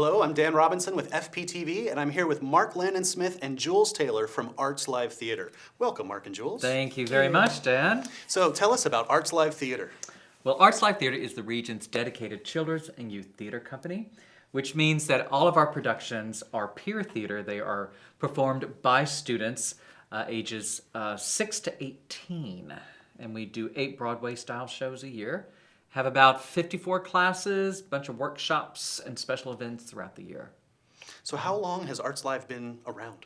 Hello, I'm Dan Robinson with FPTV, and I'm here with Mark Landon Smith and Jules Taylor from Arts Live Theater. Welcome, Mark and Jules. Thank you very much, Dan. So tell us about Arts Live Theater. Well, Arts Live Theater is the region's dedicated children's and youth theater company, which means that all of our productions are peer theater. They are performed by students ages 6 to 18, and we do 8 Broadway-style shows a year. Have about 54 classes, bunch of workshops, and special events throughout the year. So how long has Arts Live been around?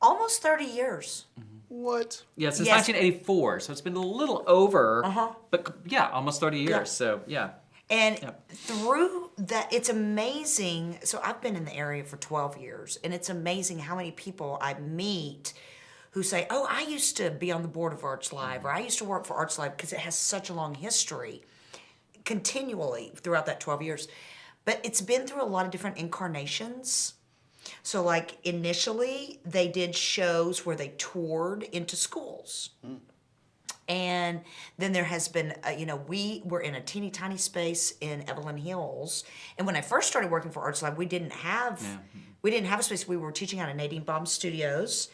Almost 30 years. What? Yeah, since Yes. 1984, so it's been a little over, but yeah, almost 30 years, Yeah. so yeah. And Yep. through that, it's amazing. So I've been in the area for 12 years, and it's amazing how many people I meet who say, oh, I used to be on the board of Arts Live, or I used to work for Arts Live, because it has such a long history continually throughout that 12 years. But it's been through a lot of different incarnations. So like initially, they did shows where they toured into schools. And then there has been, we were in a teeny tiny space in Evelyn Hills. And when I first started working for Arts Lab, we didn't have a space. We were teaching out of Nadine Baum Studios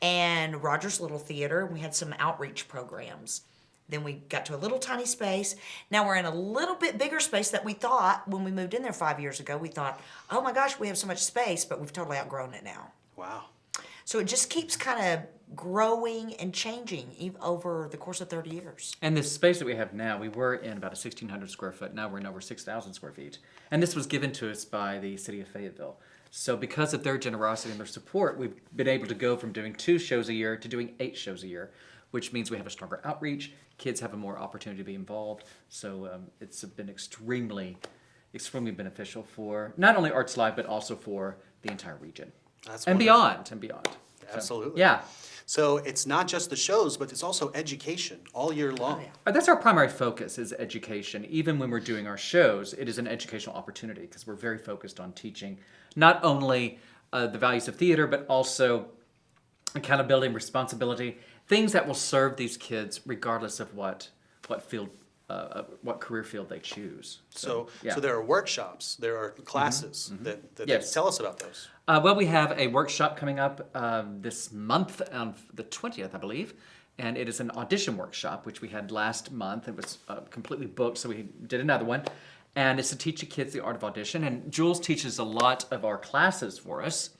and Rogers Little Theater. We had some outreach programs. Then we got to a little tiny space. Now we're in a little bit bigger space that we thought, when we moved in there 5 years ago, we thought, oh my gosh, we have so much space, but we've totally outgrown it now. Wow. So it just keeps kind of growing and changing over the course of 30 years. And this space that we have now, we were in about a 1,600 square foot. Now we're in over 6,000 square feet. And this was given to us by the city of Fayetteville. So because of their generosity and their support, we've been able to go from doing 2 shows a year to doing 8 shows a year, which means we have a stronger outreach. Kids have a more opportunity to be involved. So it's been extremely beneficial for not only Arts Live, but also for the entire region. That's and wonderful. beyond, and beyond. Absolutely. So, yeah. So it's not just the shows, but it's also education all year long. Oh, yeah. That's our primary focus, is education. Even when we're doing our shows, it is an educational opportunity because we're very focused on teaching not only the values of theater, but also accountability and responsibility, things that will serve these kids regardless of what field, what career field they choose. So yeah. there are workshops, there are classes that Yes. tell us about those. Well, we have a workshop coming up this month on the 20th, I believe, and it is an audition workshop, which we had last month. It was completely booked, so we did another one. And it's to teach the kids the art of audition. And Jules teaches a lot of our classes for us.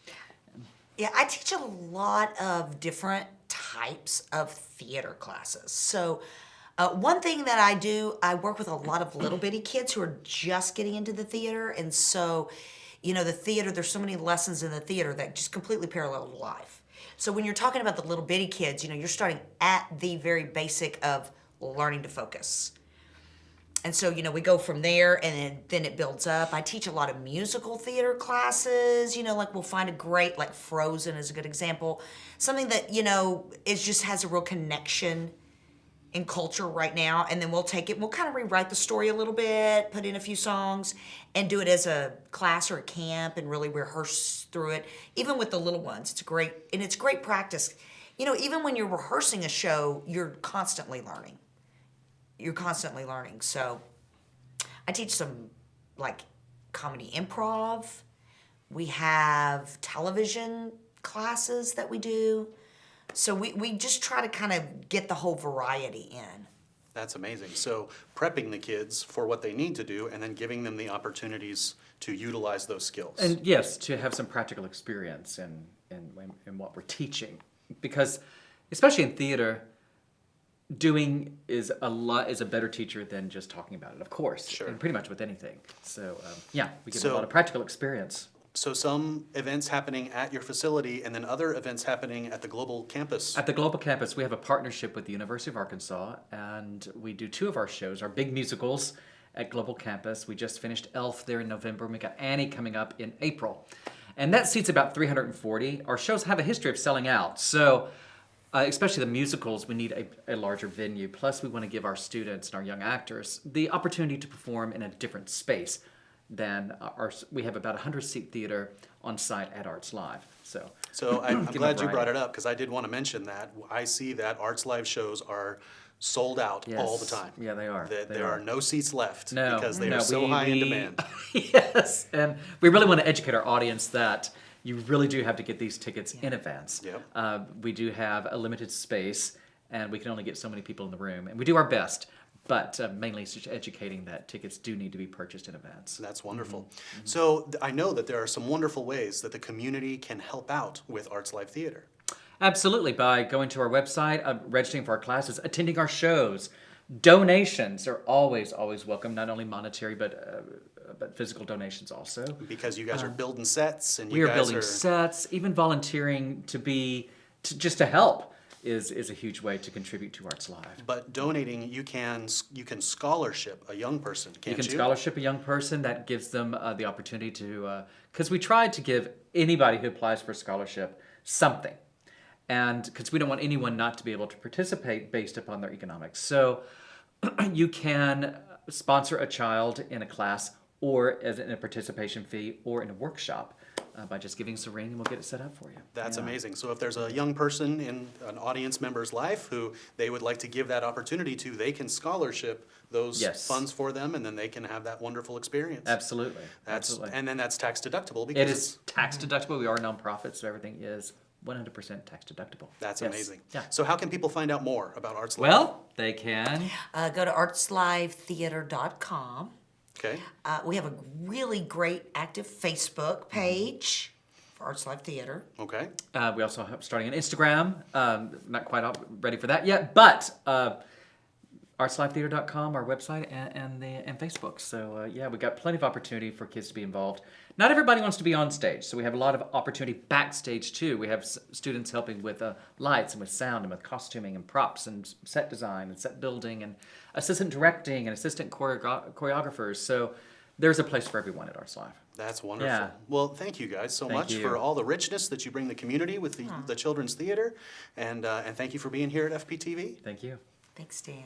Yeah, I teach a lot of different types of theater classes. So one thing that I do, I work with a lot of little bitty kids who are just getting into the theater. And so, the theater, there's so many lessons in the theater that just completely parallel to life. So when you're talking about the little bitty kids, you're starting at the very basic of learning to focus. And so, we go from there, and then it builds up. I teach a lot of musical theater classes, like we'll find a great, like Frozen is a good example. Something that, it just has a real connection in culture right now. And then we'll take it, we'll kind of rewrite the story a little bit, put in a few songs, and do it as a class or a camp and really rehearse through it. Even with the little ones, it's great. And it's great practice. Even when you're rehearsing a show, you're constantly learning. So I teach some like comedy improv. We have television classes that we do. So we just try to kind of get the whole variety in. That's amazing. So prepping the kids for what they need to do and then giving them the opportunities to utilize those skills. And yes, to have some practical experience in what we're teaching. Because especially in theater, doing is a better teacher than just talking about it, of course. Sure. And pretty much with anything. So we give So- a lot of practical experience. So some events happening at your facility and then other events happening at the global campus. At the Global Campus, we have a partnership with the University of Arkansas, and we do 2 of our shows, our big musicals at Global Campus. We just finished Elf there in November, and we got Annie coming up in April. And that seats about 340. Our shows have a history of selling out, so especially the musicals, we need a larger venue. Plus, we want to give our students and our young actors the opportunity to perform in a different space than we have about 100-seat theater on site at Arts Live. So I'm give them glad you variety. brought it up because I did want to mention that. I see that Arts Live shows are sold out all the Yes. time. Yeah, they are. That They there are no seats left No, because they no, are so high in demand. Yes, and we really want to educate our audience that you really do have to get these tickets in advance. Yep. We do have a limited space, and we can only get so many people in the room, and we do our best. But mainly it's just educating that tickets do need to be purchased in advance. That's wonderful. So I know that there are some wonderful ways that the community can help out with Arts Live Theater. Absolutely, by going to our website, registering for our classes, attending our shows. Donations are always welcome, not only monetary, but physical donations also. Because you guys are building sets and We you are guys building are sets, even volunteering just to help is a huge way to contribute to Arts Live. but donating, you can scholarship a young person, You can't can you? scholarship a young person. That gives them the opportunity to, because we tried to give anybody who applies for a scholarship something. And because we don't want anyone not to be able to participate based upon their economics. So you can sponsor a child in a class or as in a participation fee or in a workshop by just giving us a ring and we'll get it set up for you. That's Yeah. amazing. So if there's a young person in an audience member's life who they would like to give that opportunity to, they can scholarship those Yes. funds for them, and then they can have that wonderful experience. Absolutely. That's, Absolutely. and then that's tax deductible It because is tax deductible. We are a nonprofit, so everything is 100% tax deductible. that's Yes. amazing. Yeah. So how can people find out more about Arts Live? Well, they can. Go to artslivetheater.com. Okay. We have a really great active Facebook page for Arts Live Theater. Okay. We also have starting an Instagram. Not quite ready for that yet, but artslivetheater.com, our website, and Facebook. So yeah, we've got plenty of opportunity for kids to be involved. Not everybody wants to be on stage, so we have a lot of opportunity backstage too. We have students helping with lights and with sound and with costuming and props and set design and set building and assistant directing and assistant choreographers. So there's a place for everyone at Arts Live. That's wonderful. Yeah. Well, thank you guys so Thank much you. for all the richness that you bring the community with the Children's Theater, and thank you for being here at FPTV. Thank you. Thanks, Dan.